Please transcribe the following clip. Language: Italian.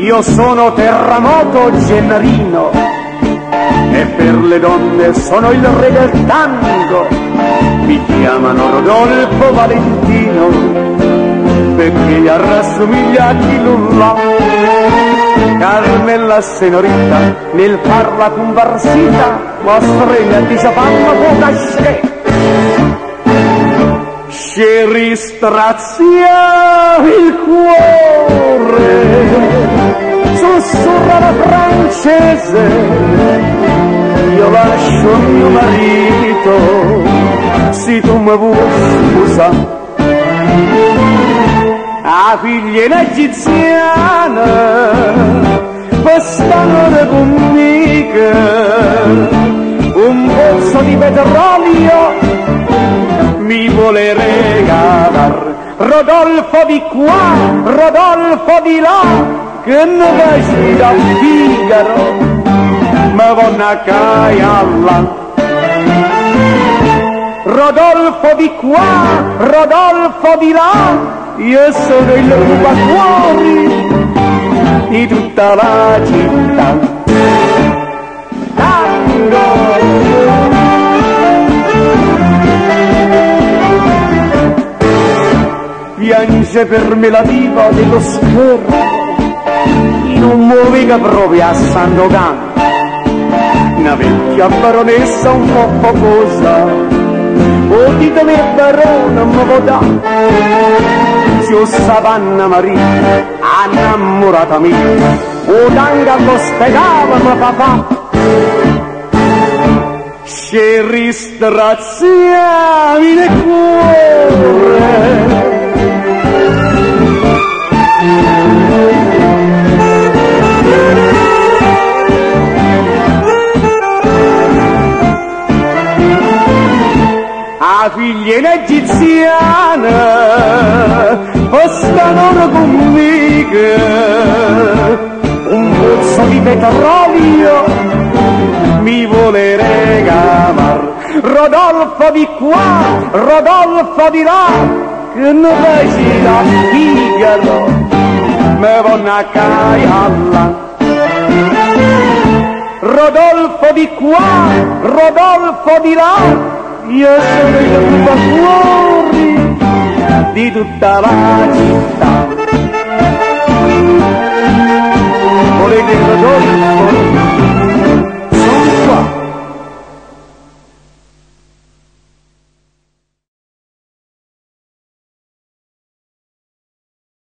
Io sono Terremoto Gennarino e per le donne sono il re del tango. Mi chiamano Rodolfo Valentino perché gli rassomiglia a chi nulla. Carmella Senorita nel farla conversita mostregna di sapamma poca sche. Ci strazia il cuore, sussurra la francese, io lascio mio marito, se tu mi vuoi scusa. La figlia egiziana, quest'anno conmigo, un pozzo di petrolio mi vuole regalar. Rodolfo di qua, Rodolfo di là, che ne vesti da Figaro, ma vanno a caialla. Rodolfo di qua, Rodolfo di là, io sono il rubacuori di tutta la città. Tango! Piange per me la diva dello schermo, non muovica proprio a San Dogan, una vecchia baronessa un po' focosa, o ditemi barona mi può dare, se io Savanna Maria, innamorata mia, o tanga all'ospedale mi papà, ci ristraziami nel cuore. La figlia egiziana, stanno conmigo, un pozzo di petrolio mi vuole regalar. Rodolfo di qua, Rodolfo di là, che ne vesti da Figaro, me vanno a caialla. Rodolfo di qua, Rodolfo di là, io sono il rubacuori di tutta la città.